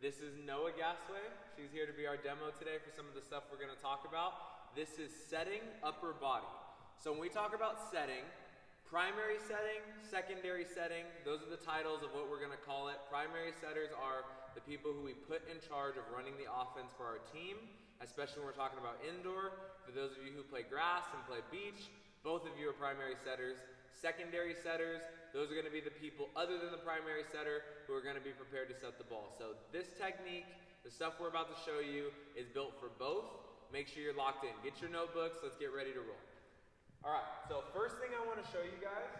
This is Noah Gasway. She's here to be our demo today for some of the stuff we're going to talk about. This is setting upper body. So when we talk about setting, primary setting, secondary setting, those are the titles of what we're going to call it. Primary setters are the people who we put in charge of running the offense for our team, especially when we're talking about indoor. For those of you who play grass and play beach, both of you are primary setters. Secondary setters, those are going to be the people other than the primary setter who are going to be prepared to set the ball. So this technique, the stuff we're about to show you, is built for both. Make sure you're locked in. Get your notebooks. Let's get ready to roll. All right, so first thing I want to show you guys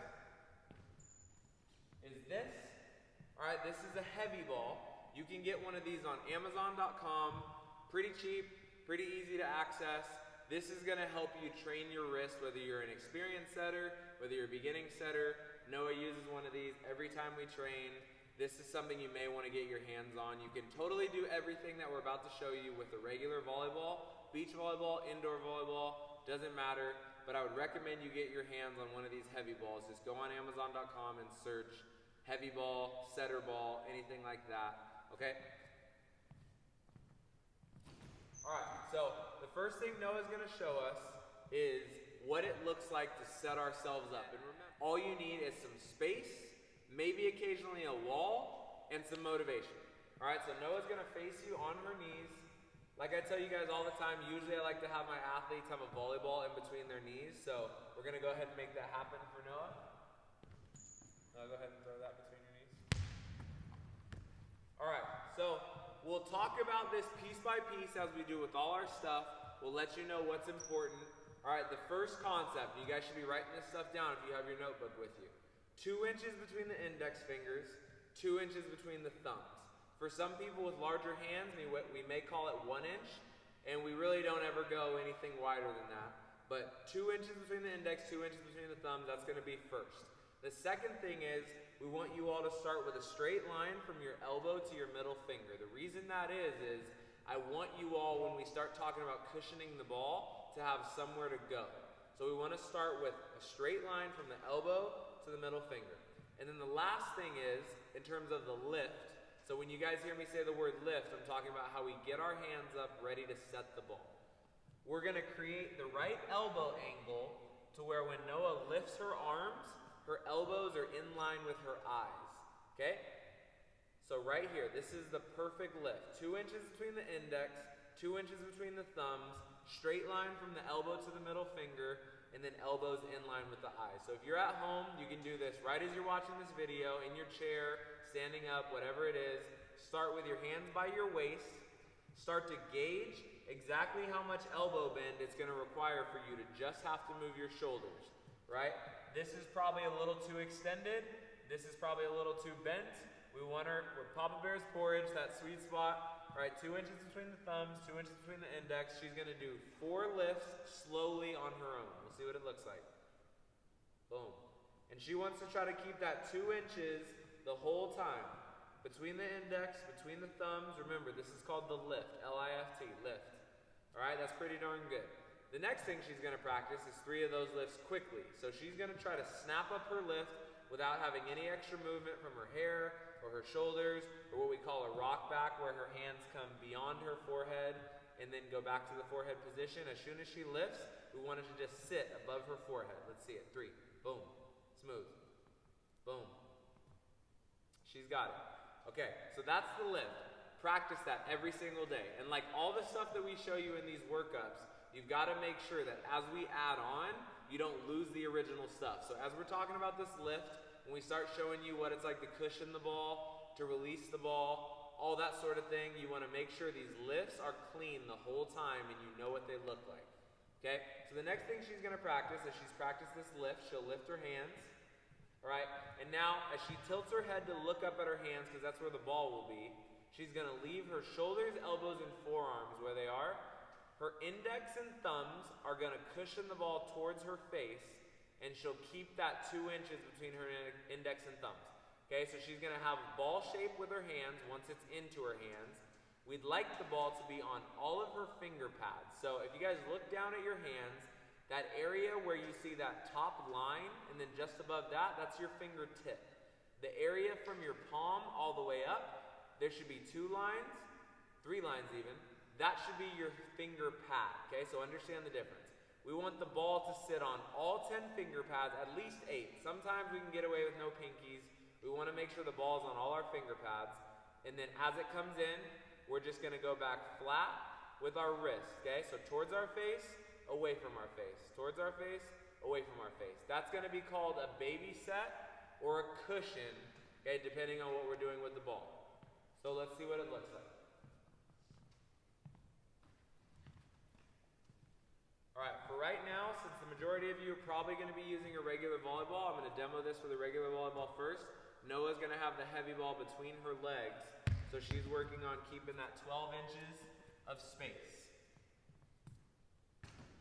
is this. All right, this is a heavy ball. You can get one of these on Amazon.com. Pretty cheap, pretty easy to access. This is going to help you train your wrist, whether you're an experienced setter, whether you're a beginning setter. Noah uses one of these every time we train. This is something you may want to get your hands on. You can totally do everything that we're about to show you with a regular volleyball, beach volleyball, indoor volleyball, doesn't matter. But I would recommend you get your hands on one of these heavy balls. Just go on Amazon.com and search heavy ball, setter ball, anything like that, okay? All right, so the first thing Noah's going to show us is what it looks like to set ourselves up. And remember, all you need is some space, maybe occasionally a wall, and some motivation. All right, so Noah's going to face you on her knees. Like I tell you guys all the time, usually I like to have my athletes have a volleyball in between their knees. So we're going to go ahead and make that happen for Noah. Noah, go ahead and throw that between your knees. All right, so we'll talk about this piece by piece as we do with all our stuff. We'll let you know what's important. All right, the first concept, you guys should be writing this stuff down if you have your notebook with you. 2 inches between the index fingers, 2 inches between the thumbs. For some people with larger hands, we may call it 1 inch, and we really don't ever go anything wider than that. But 2 inches between the index, 2 inches between the thumbs, that's going to be first. The second thing is, we want you all to start with a straight line from your elbow to your middle finger. The reason that is I want you all, when we start talking about cushioning the ball, to have somewhere to go. So we want to start with a straight line from the elbow to the middle finger. And then the last thing is, in terms of the lift, so when you guys hear me say the word lift, I'm talking about how we get our hands up ready to set the ball. We're going to create the right elbow angle to where when Noah lifts her arms, her elbows are in line with her eyes, okay? So right here, this is the perfect lift. 2 inches between the index, 2 inches between the thumbs, straight line from the elbow to the middle finger, and then elbows in line with the eyes. So if you're at home, you can do this right as you're watching this video, in your chair, standing up, whatever it is. Start with your hands by your waist. Start to gauge exactly how much elbow bend it's going to require for you to just have to move your shoulders, right? This is probably a little too extended. This is probably a little too bent. We're Papa Bear's porridge, that sweet spot. All right, 2 inches between the thumbs, 2 inches between the index. She's going to do 4 lifts slowly on her own. We'll see what it looks like. Boom. And she wants to try to keep that 2 inches the whole time. Between the index, between the thumbs. Remember, this is called the lift, L-I-F-T, lift. All right, that's pretty darn good. The next thing she's going to practice is 3 of those lifts quickly. So she's going to try to snap up her lift without having any extra movement from her hair or her shoulders, or what we call a rock back, where her hands come beyond her forehead and then go back to the forehead position. As soon as she lifts, we want it to just sit above her forehead. Let's see it. 3. Boom. Smooth. Boom. She's got it. Okay, so that's the lift. Practice that every single day. And like all the stuff that we show you in these workups, you've got to make sure that as we add on, you don't lose the original stuff. So as we're talking about this lift, when we start showing you what it's like to cushion the ball, to release the ball, all that sort of thing, you want to make sure these lifts are clean the whole time and you know what they look like. Okay? So the next thing she's going to practice is she's practiced this lift. She'll lift her hands. All right? And now, as she tilts her head to look up at her hands, because that's where the ball will be, she's going to leave her shoulders, elbows, and forearms where they are. Her index and thumbs are going to cushion the ball towards her face, and she'll keep that 2 inches between her index and thumbs. Okay, so she's going to have ball shape with her hands once it's into her hands. We'd like the ball to be on all of her finger pads. So if you guys look down at your hands, that area where you see that top line, and then just above that, that's your fingertip. The area from your palm all the way up, there should be 2 lines, 3 lines even. That should be your finger pad, okay? So understand the difference. We want the ball to sit on all 10 finger pads, at least 8. Sometimes we can get away with no pinkies. We want to make sure the ball's on all our finger pads. And then as it comes in, we're just going to go back flat with our wrist, okay? So towards our face, away from our face. Towards our face, away from our face. That's going to be called a baby set or a cushion, okay, depending on what we're doing with the ball. So let's see what it looks like. Alright, for right now, since the majority of you are probably going to be using a regular volleyball, I'm going to demo this with a regular volleyball first. Noah's going to have the heavy ball between her legs, so she's working on keeping that 12 inches of space.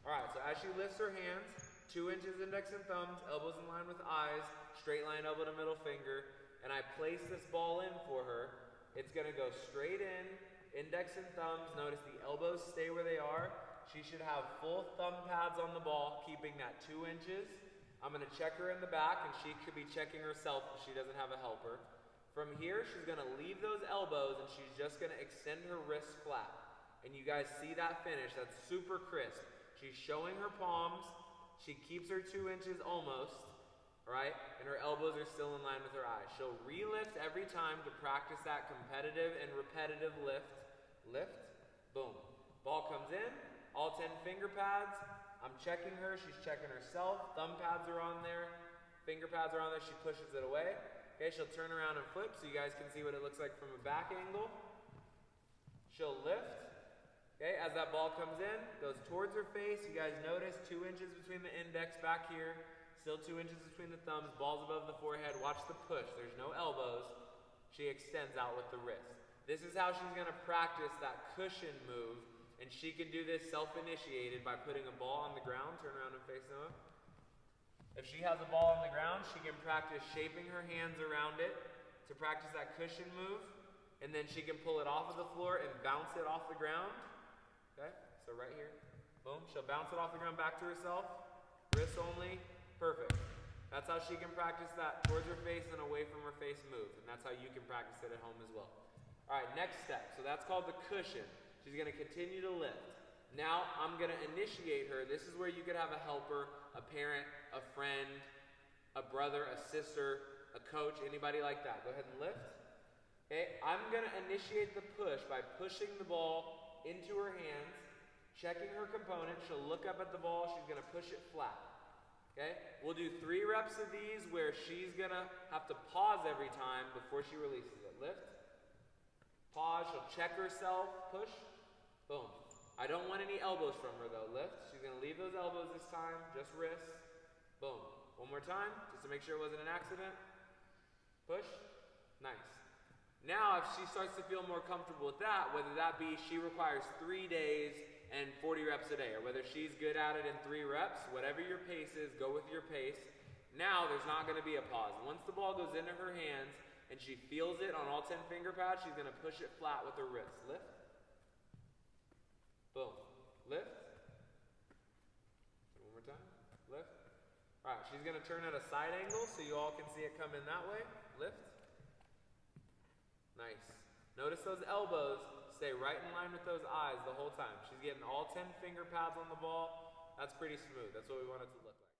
Alright, so as she lifts her hands, 2 inches index and thumbs, elbows in line with eyes, straight line elbow to middle finger, and I place this ball in for her, it's going to go straight in, index and thumbs. Notice the elbows stay where they are. She should have full thumb pads on the ball, keeping that 2 inches. I'm going to check her in the back, and she could be checking herself if she doesn't have a helper. From here, she's going to leave those elbows, and she's just going to extend her wrists flat. And you guys see that finish. That's super crisp. She's showing her palms. She keeps her 2 inches almost, right? And her elbows are still in line with her eyes. She'll re-lift every time to practice that competitive and repetitive lift. Lift, boom. Ball comes in. All 10 finger pads. I'm checking her, she's checking herself. Thumb pads are on there. Finger pads are on there, she pushes it away. Okay, she'll turn around and flip so you guys can see what it looks like from a back angle. She'll lift. Okay, as that ball comes in, goes towards her face. You guys notice 2 inches between the index back here. Still 2 inches between the thumbs, balls above the forehead. Watch the push, there's no elbows. She extends out with the wrist. This is how she's gonna practice that cushion move. And she can do this self-initiated by putting a ball on the ground. Turn around and face Noah. If she has a ball on the ground, she can practice shaping her hands around it to practice that cushion move. And then she can pull it off of the floor and bounce it off the ground. Okay, so right here. Boom, she'll bounce it off the ground back to herself. Wrists only, perfect. That's how she can practice that towards her face and away from her face move. And that's how you can practice it at home as well. All right, next step. So that's called the cushion. She's going to continue to lift. Now I'm going to initiate her. This is where you could have a helper, a parent, a friend, a brother, a sister, a coach, anybody like that. Go ahead and lift. Okay, I'm going to initiate the push by pushing the ball into her hands, checking her component. She'll look up at the ball. She's going to push it flat. Okay, we'll do 3 reps of these where she's going to have to pause every time before she releases it. Lift. Pause. She'll check herself. Push. Boom. I don't want any elbows from her though. Lift. She's going to leave those elbows this time. Just wrists. Boom. One more time, just to make sure it wasn't an accident. Push. Nice. Now, if she starts to feel more comfortable with that, whether that be she requires 3 days and 40 reps a day, or whether she's good at it in 3 reps, whatever your pace is, go with your pace. Now, there's not going to be a pause. Once the ball goes into her hands and she feels it on all 10 finger pads, she's going to push it flat with her wrist. Lift. Boom. Lift. One more time. Lift. All right, she's going to turn at a side angle so you all can see it come in that way. Lift. Nice. Notice those elbows stay right in line with those eyes the whole time. She's getting all 10 finger pads on the ball. That's pretty smooth. That's what we want it to look like.